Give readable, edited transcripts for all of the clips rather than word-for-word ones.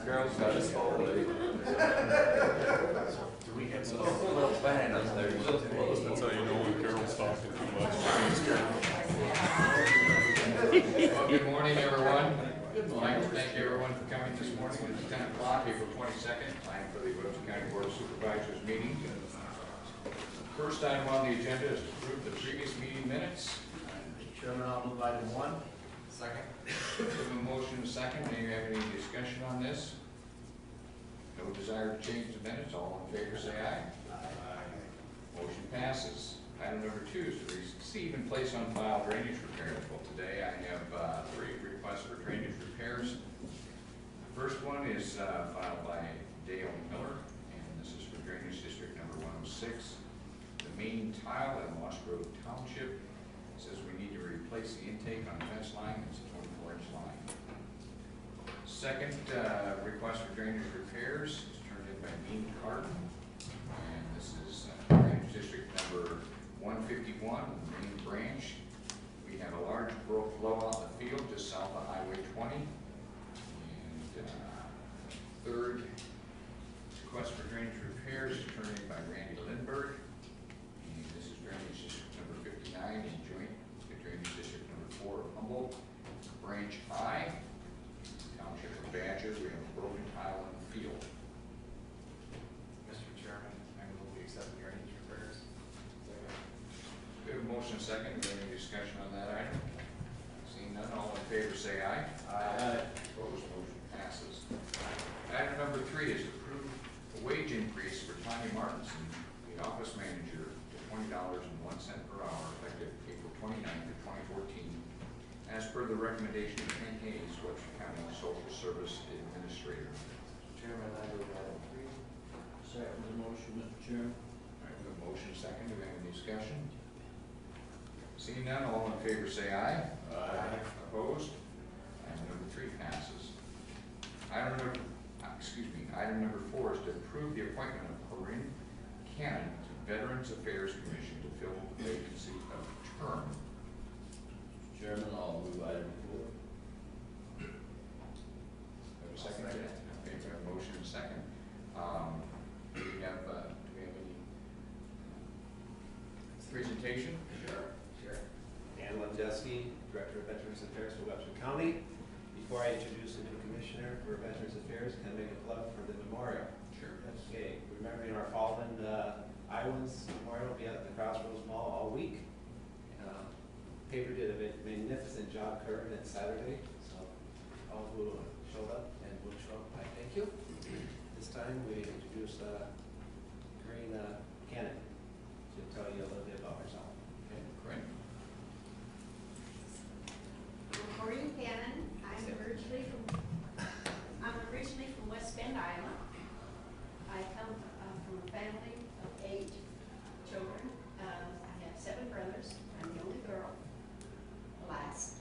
Girls got us all day. Do we have some Little fan up there. That's how you know when Carol's talking too much. Well, good morning, everyone. I'd like to thank everyone for coming this morning. It's 10 o'clock, April 22nd, time for the Webster County Board of Supervisors meeting. First item on the agenda is to approve the previous meeting minutes. Chairman, I'll move item 1. Second. We have a motion and a second. Do you have any discussion on this? No desire to change the minutes. All in favor say aye. Aye. Motion passes. Item number 2 is to receive and place on file drainage repairs. Well, today I have 3 requests for drainage repairs. The first one is filed by Dale Miller, and this is for drainage district number 106. The main tile in Lost Grove Township says we need to replace the intake on the fence line. It's a 24-inch line. Second request for drainage repairs is turned in by Dean Carton, and this is drainage district number 151, the main branch. We have a large blowout in the field just south of Highway 20. And third request for drainage repairs is turned in by Randy Lindbergh. And this is drainage district number 59 and joint drainage district number 4 of Humboldt. Branch I, Township of Badger, we have a broken tile in the field. Mr. Chairman, I move we accept the drainage repairs. We have a motion and second. Is there any discussion on that item? Seeing none, all in favor say aye. Aye. Opposed, motion passes. Item number 3 is to approve a wage increase for Tanya Martinson, the office manager, to $20.01 per hour effective April 29th of 2014, as per the recommendation of Ken Hayes, Webster County Social Service Administrator. Chairman, I move item 3. Second the motion, Mr. Chairman. All right, we have a motion and second. Do we have any discussion? Seeing none, all in favor say aye. Aye. Opposed? Item number 3 passes. Item number 4 is to approve the appointment of Corinne Cannon to Veterans Affairs Commission to fill the vacancy of term. Chairman, I'll move item 4. Have a second? Okay, we have a motion and a second. Do we have any presentation? Sure. Dan Lendeski, Director of Veterans Affairs for Webster County. Before I introduce the new commissioner for Veterans Affairs, can I make a plug for the memorial? Sure. Okay, remembering our fallen Iowans memorial will be at the Crossroads Mall all week. Paper did a magnificent job covering it Saturday, so all who showed up and will show up, I thank you. This time we introduce Corinne Cannon to tell you a little bit about herself. Okay, Corinne. Maureen Cannon. I'm originally from West Bend, Iowa. I come from a family of 8 children. I have 7 brothers. I'm the only girl, the last.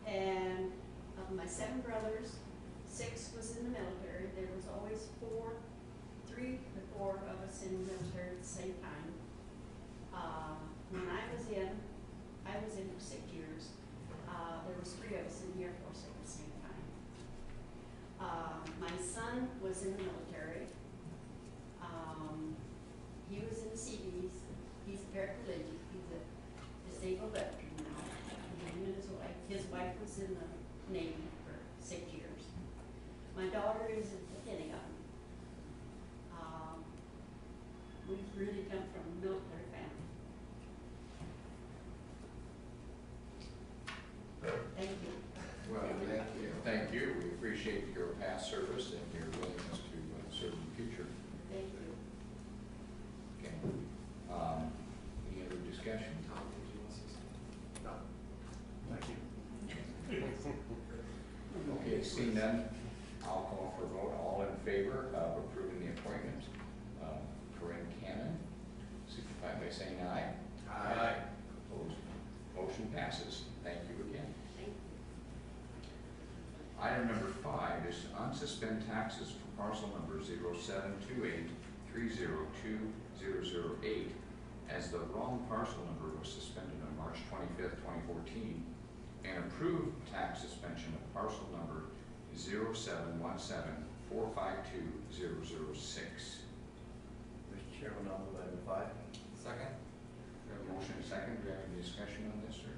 And of my 7 brothers, 6 was in the military. There was always 3 to 4 of us in the military at the same time. When I was in for 6 years. There was 3 of us in the Air Force at the same time. My son was in the military. He was in the CDs. He's a paraplegic. He's a disabled veteran now. Him and his wife was in the Navy for 6 years. My daughter is at the Pentagon. We've really come from a military family. Thank you. Well, thank you. We appreciate your past service and your willingness to serve in the future. Thank you. Okay. Any other discussion? Tom, did you want to say something? No. Thank you. Okay, seeing none, I'll call for a vote. All in favor of approving the appointment of Corinne Cannon, signify by saying aye. Aye. Opposed? Motion passes. Thank you again. Thank you. Item number 5 is to unsuspend taxes for parcel number 0728302008, as the wrong parcel number was suspended on March 25th, 2014, and approve tax suspension of parcel number 0717 452-006. Mr. Chairman, I'll move item 5. Second. We have a motion and a second. Do we have any discussion on this, or?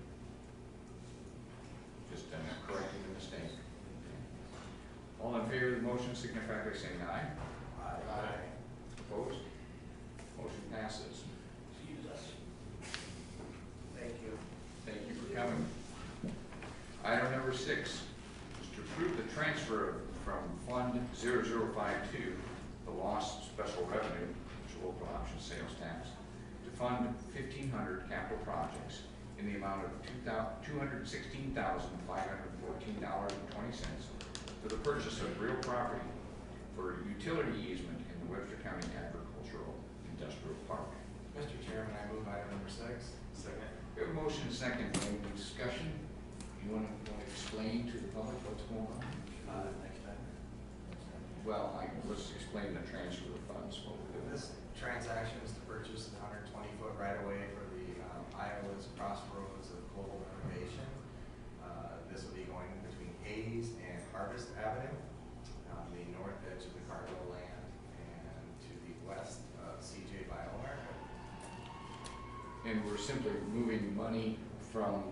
Just correcting the mistake. Okay. All in favor of the motion signify by saying aye. Aye. Opposed? Motion passes. Thank you. Thank you for coming. Item number 6 is to approve the transfer from Fund 0052, the lost special revenue, which is local option sales tax, to Fund 1500 capital projects in the amount of $216,514.20 for the purchase of real property for utility easement in the Webster County Agricultural Industrial Park. Mr. Chairman, I move item number 6. Second. We have a motion and a second. Any discussion? You want to explain to the public what's going on? Next time. Well, let's explain the transfer of funds, what we're doing. This transaction is to purchase the 120-foot right-of-way for the Iowa's Crossroads of Global Innovation. This will be going between Hayes and Harvest Avenue on the north edge of the cargo land and to the west of CJ Biomarker. And we're simply moving money from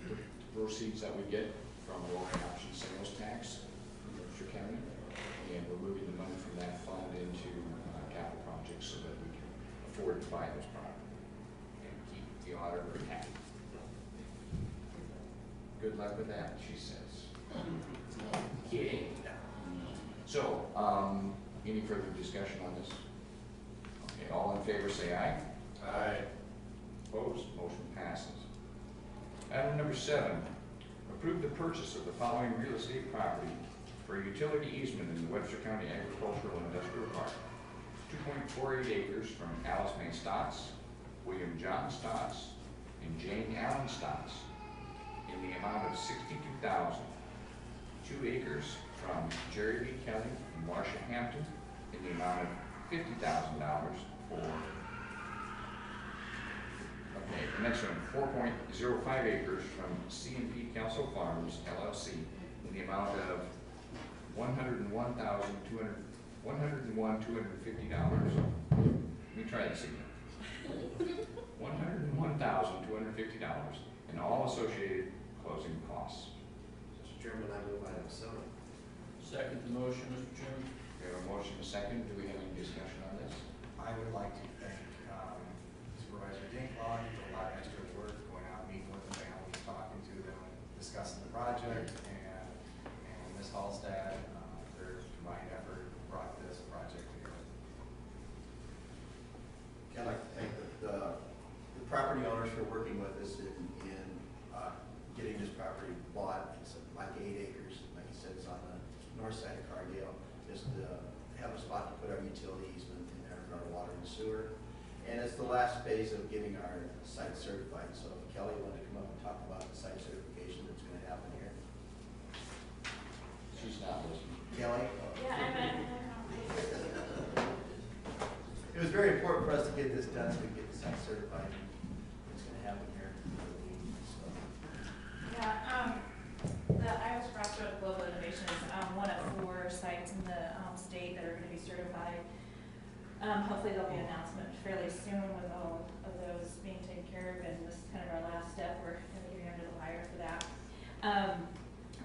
the proceeds that we get from local option sales tax in Webster County, and we're moving the money from that fund into capital projects so that we can afford to buy those property and keep the auditor happy. Good luck with that, she says. Kidding. So, any further discussion on this? Okay, all in favor say aye. Aye. Opposed? Motion passes. Item number 7, approve the purchase of the following real estate property for utility easement in the Webster County Agricultural Industrial Park. 2.48 acres from Alice May Stotts, William John Stotts, and Jane Allen Stotts in the amount of $62,000. 2 acres from Jerry B. Kelly and Marcia Hampton in the amount of $50,000 for. Okay, the next one, 4.05 acres from C&P Council Farms LLC in the amount of $101,250. Let me try this again. $101,250 and all associated closing costs. Mr. Chairman, I move item 7. Second the motion, Mr. Chairman. We have a motion and a second. Do we have any discussion on this? I would like to thank Supervisor Dinklage for a lot of extra work, going out, meeting with the families, talking to them, discussing the project, and Ms. Hallstad, their combined effort brought this project together. I'd like to thank the property owners for working with us in getting this property bought. It's like 8 acres, like you said, it's on the north side of Cardale. Just to have a spot to put our utility easement in there for our water and sewer. And it's the last phase of getting our site certified. So if Kelly wanted to come up and talk about the site certification that's going to happen here. She's not listening. Kelly? Yeah, It was very important for us to get this done so we can get the site certified. It's going to happen here. So. the Iowa's Crossroads Global Innovation is one of 4 sites in the state that are going to be certified. Hopefully there'll be an announcement fairly soon with all of those being taken care of, and this is kind of our last step. We're kind of getting under the wire for that.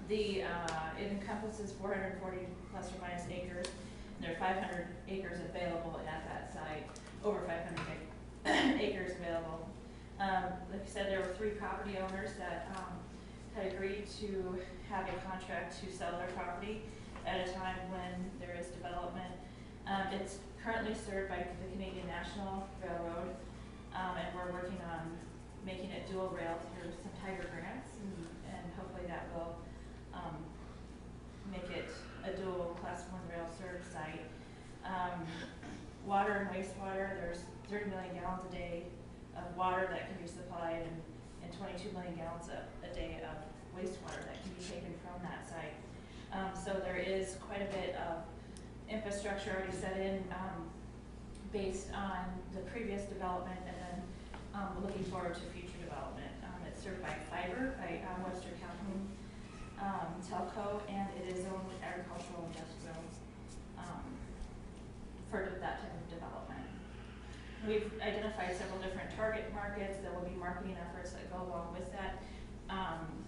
It encompasses 440 plus or minus acres. There are 500 acres available at that site, over 500 acres available. Like I said, there were 3 property owners that had agreed to have a contract to sell their property at a time when there is development. It's currently served by the Canadian National Railroad, and we're working on making it dual rail through some Tiger grants, and hopefully that will make it a dual class 1 rail served site. Water and wastewater, there's 30 million gallons a day of water that can be supplied, and 22 million gallons a day of wastewater that can be taken from that site. So there is quite a bit of infrastructure already set in based on the previous development, and then looking forward to future development. It's served by fiber, by Webster County Telco, and it is owned agricultural industrial We've identified several different target markets. There will be marketing efforts that go along with that,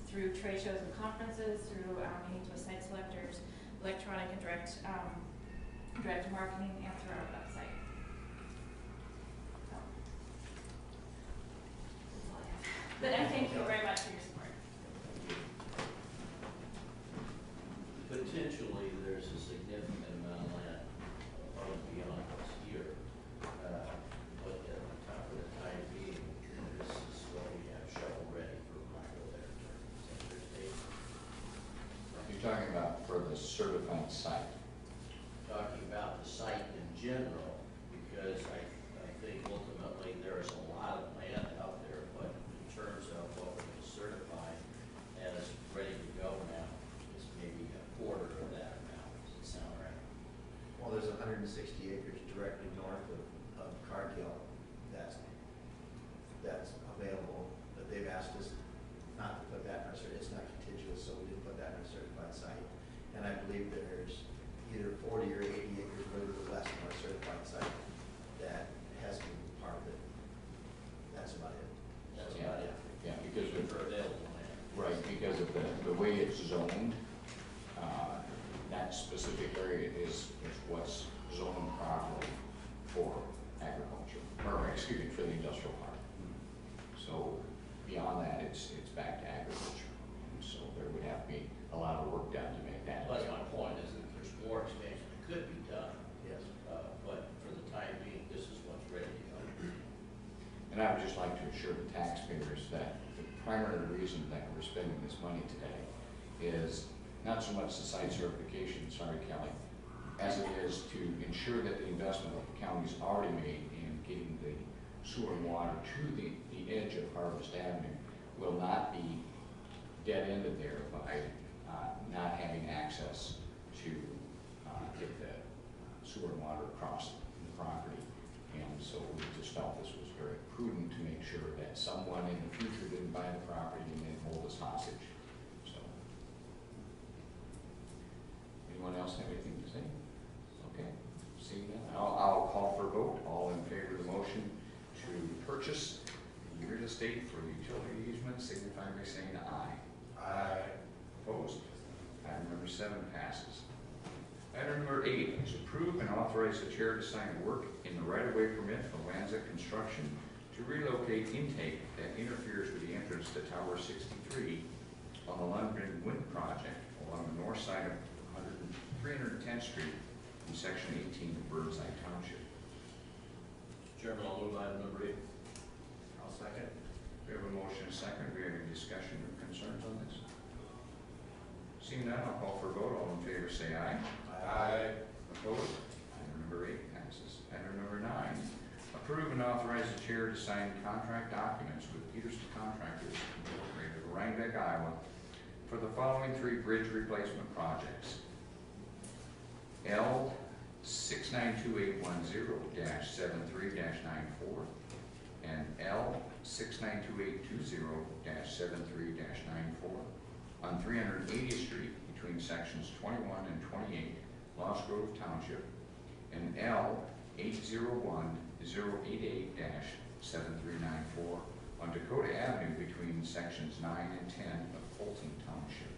through trade shows and conferences, through meetings with site selectors, electronic and direct marketing, and through our website. So, that's all I have. But I thank you very much for your support. Potentially, there's a significant amount of land above and beyond what's here. But at the top of the time being, this is what we have shovel ready for micro there. You're talking about for the certified site. Talking about the site in general, because I think ultimately there is a lot of land out there, but in terms of what we can certify as ready to go now, it's maybe a quarter of that amount. Does it sound right? Well, there's 160 acres directly north of Cargill that's available, but they've asked us not to put that in our it's not contiguous, so we didn't put that in our certified site. And I believe there's either 40 or 80 acres further west of our certified site that has to be part of it. That's about it. That's Yeah. about it. Yeah, because of, For available land. right, because of the way it's zoned, that specific area is what's zoned properly for agriculture, or excuse me, for the industrial park. So beyond that, it's back to agriculture. And so there would have to be a lot of work done to make that. That's my point, is that there's more expansion that could be done, Yes. but for the time being, this is what's ready to go. And I would just like to assure the taxpayers that the primary reason that we're spending this money today is not so much the site certification, sorry Kelly, as it is to ensure that the investment that the county's already made in getting the sewer and water to the edge of Harvest Avenue will not be dead-ended there by not having access to get the sewer and water across the property. And so we just felt this was very prudent to make sure that someone in the future didn't buy the property and then hold us hostage. So, anyone else have anything to say? Okay, seeing that, I'll call for a vote. All in favor of the motion to purchase the Ute estate for utility easement, signify by saying aye. Aye. Opposed? Item number 7 passes. Item number 8 is approve and authorize the chair to sign work in the right-of-way permit for Lanza Construction to relocate intake that interferes with the entrance to Tower 63 on the Lundgren Wind Project along the north side of 310th Street in section 18 of Birdseye Township. Mr. Chairman, I'll move item number 8. I'll second. We have a motion and a second. Do we have any discussion or concerns on this? Seeing none, I'll call for a vote. All in favor say aye. Aye. Opposed? Item number 8 passes. Item number 9, approve and authorize the chair to sign contract documents with Peterson Contractors Incorporated of Rhinebeck, Iowa for the following 3 bridge replacement projects. L 692810-73-94 and L 692820-73-94 on 380th Street between sections 21 and 28, Lost Grove Township, and L 801-088-7394 on Dakota Avenue between sections 9 and 10 of Fulton Township.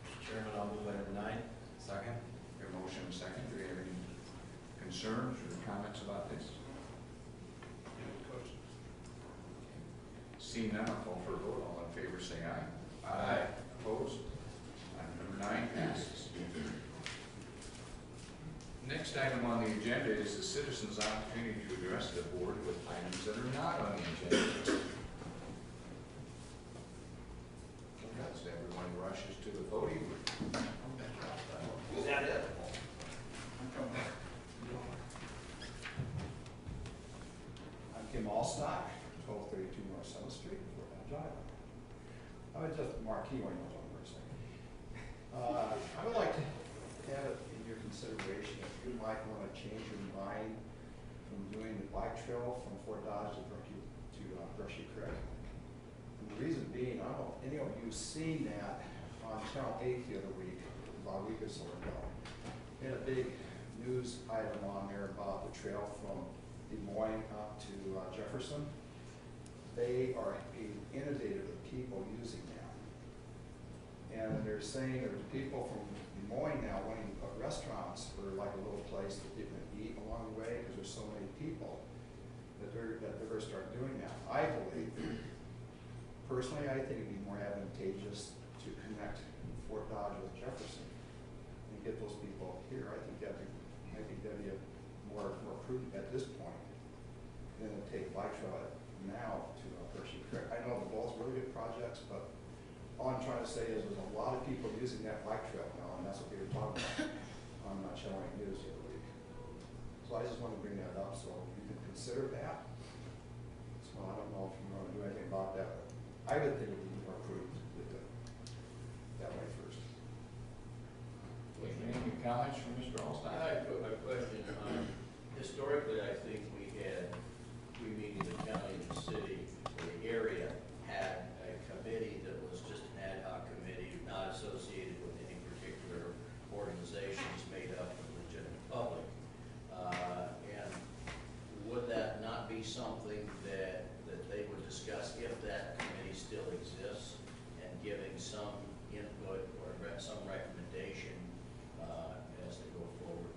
Mr. Chairman, I'll move item 9. Second. We have a motion and a second. Do we have any concerns or comments about this? Seeing none, I'll call for a vote. All in favor say aye. Aye. Opposed? Item number 9 passes. Next item on the agenda is the citizens' opportunity to address the board with items that are not on the agenda. As everyone rushes to the podium. Is that it? I'm Kim Allstock, 1232 North 7th Street, Fort Dodge, Iowa. I would just, Mark Keewan knows what I'm going to say. I would like to have it in your consideration if you might want to change your mind from doing the bike trail from Fort Dodge to Brushy Creek. And the reason being, I don't know if any of you seen that on Channel 8 the other week, about a week or so ago. We had a big news item on there about the trail from Des Moines up to Jefferson. They are being inundated with people using that. And they're saying there's people from Des Moines now wanting to put restaurants for like a little place that they can eat along the way because there's so many people that they're going to start doing that. I believe, personally, I think it'd be more advantageous to connect Fort Dodge with Jefferson and get those people here. I think that'd be a more prudent at this point than to take bike trail now to Hershey Creek. I know they're both really good projects, but all I'm trying to say is there's a lot of people using that bike trail now, and that's what we were talking about on Channel 8 News the other week. So I just want to bring that up so you can consider that. So I don't know if you want to do anything about that, but I would think it would be more prudent to do it that way first. Any comments from Mr. Allstott? I put my question on, historically, I think we meaning the county and the city, or the area, had a committee that was just an ad hoc committee, not associated with any particular organizations made up of the general public. And would that not be something that they would discuss if that committee still exists, and giving some input or some recommendation as they go forward?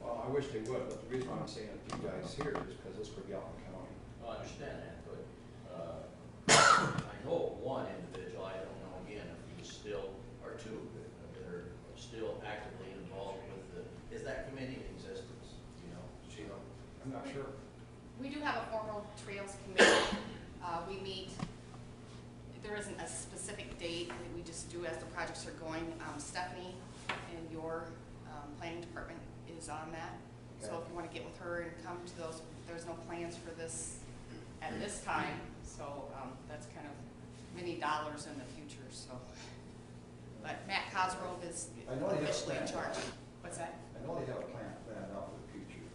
Well, I wish they would, but the reason why I'm saying it to you guys here is because this could be out in the county. Well, I understand that, but I know of one individual, I don't know again if he's still, or two, that are still actively involved with is that committee in existence, you know, Sheila? I'm not sure. We do have a formal trails committee. We meet, there isn't a specific date, we just do as the projects are going. Stephanie in your planning department is on that. So if you want to get with her and come to those, there's no plans for this at this time. So that's kind of many dollars in the future, so. But Matt Cosgrove is I know they have a officially in plan. charge. What's that? I know they have a plan planned out for the future.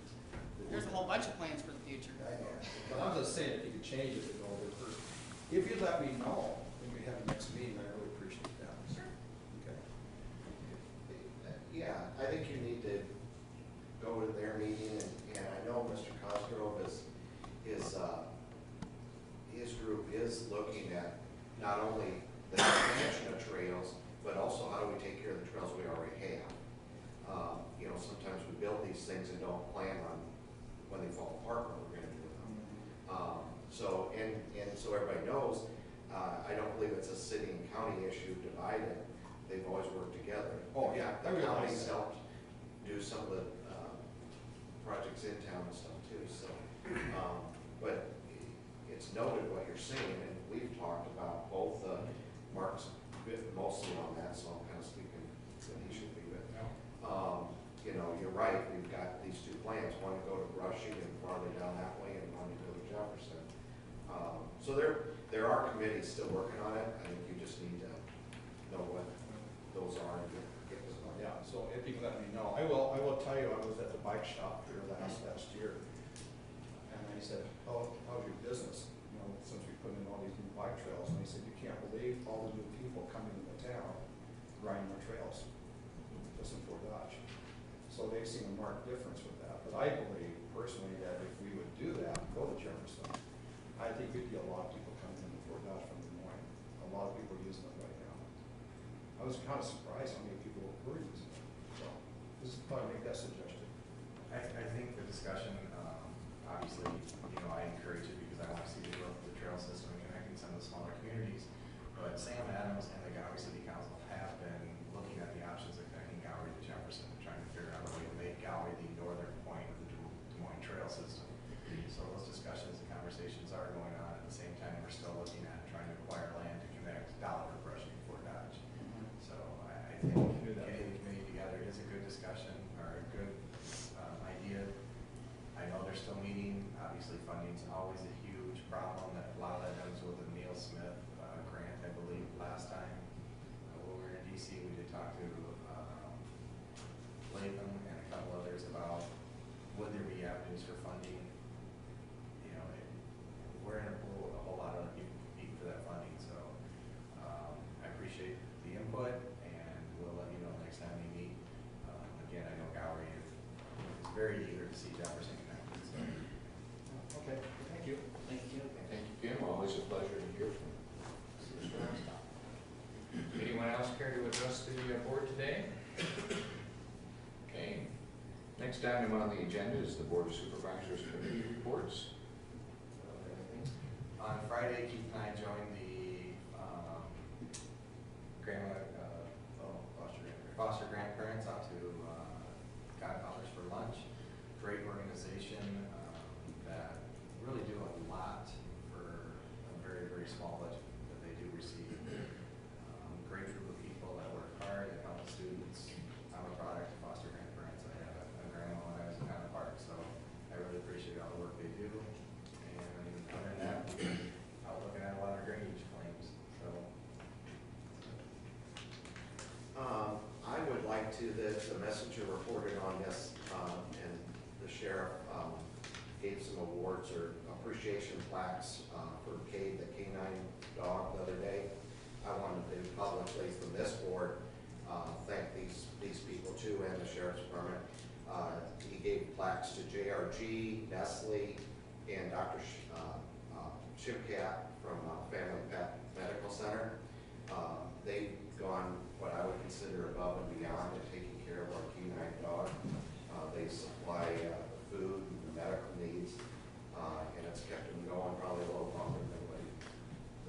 There's a whole bunch of plans for the future. I know, but I'm just saying, if you could change it to go with her. If you let me know when we have the next meeting, I really appreciate that. Sure. Okay. Yeah, I think you need to go to their meeting, and I know Mr. Cosgrove his group is looking at not only the expansion of trails, but also how do we take care of the trails we already have. You know, sometimes we build these things and don't plan on when they fall apart what we're gonna do with them. So everybody knows, I don't believe it's a city and county issue divided. They've always worked together. Oh, yeah, I The realize county's that. helped do some of the projects in town and stuff too, so. But it's noted what you're saying, and we've talked about both, Mark's mostly on that, so I'm kind of speaking when he should be, but, you know, you're right, we've got these two plans, one to go to Brushing and farther down that way, and one to go to Jefferson. So there are committees still working on it. I think you just need to know what those are and get those on. Yeah, so if you can let me know. I will tell you, I was at the bike shop here last year, and I said, how's your business? You know, since we put in all these new bike trails, and he said, you can't believe all the new people coming into town riding our trails, just in Fort Dodge. So they've seen a marked difference with that. But I believe personally that if we would do that, go to Jefferson, I think we'd get a lot of people coming into Fort Dodge from Des Moines. A lot of people are using it right now. I was kind of surprised how many people were using it. So this is probably make that suggestion. I think the discussion, obviously, you know, I encourage it because I want to see the growth of the trail system and connecting some of the smaller communities. But Sam Adams and the Gower City Council have been looking at the options of connecting Gower to Jefferson, trying to figure out a way to make Gower the northern point of the Des Moines trail system. So those discussions and conversations are going on. At the same time, we're still looking at trying to acquire land to connect Dollar Brushing and Fort Dodge. So I think getting the committee together is a good discussion or a good idea. I know they're still meeting. Obviously, funding's always a huge problem. That a lot of that comes with the Neil Smith grant, I believe, last time. When we were in DC, we did talk to Latham and a couple others about would there be avenues for funding. You know, we're in a pool with a whole lot of other people competing for that funding. So I appreciate the input, and we'll let you know next time we meet. Again, I know Gower is very eager to see Jefferson connected. So Okay, thank you. Thank you. Thank you, Kim, always a pleasure to hear from you. Anyone else care to address the board today? Okay, next item on the agenda is the Board of Supervisors Committee reports. On Friday, Keith and I joined the foster grandparents out to Godfathers for lunch. Great organization that really do a lot for a very, very small budget that they do receive. Great group of people that work hard, that help students. I'm a product of foster grandparents. I had a grandma when I was in Highland Park, so I really appreciate all the work they do. And other than that, I'm looking at a lot of drainage claims, so. I would like to, the messenger reported on this, and the sheriff gave some awards or appreciation plaques for Cade, the canine dog, the other day. I wanted to publicly, from this board, thank these people too, and the sheriff's department. He gave plaques to JRG, Nestle, and Dr. Shimkat from Family Pet Medical Center. They've gone what I would consider above and beyond in taking care of our canine dog. They supply food and medical needs, and it's kept them going probably a little longer than what he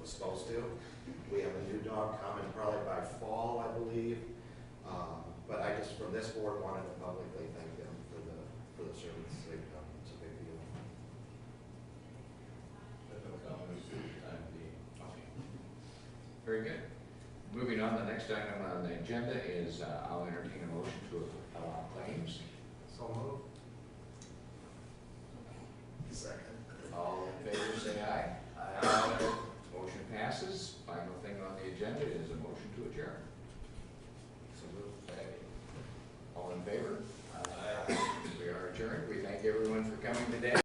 was supposed to. We have a new dog coming probably by fall, I believe. But I just, from this board, wanted to publicly thank them for the service they've done. It's a big deal. Very good. Moving on, the next item on the agenda is I'll entertain a motion to allow claims. So move. Second. All in favor, say aye. Aye. Motion passes. Final thing on the agenda is a motion to adjourn. So move. All in favor? Aye. We are adjourned. We thank everyone for coming today.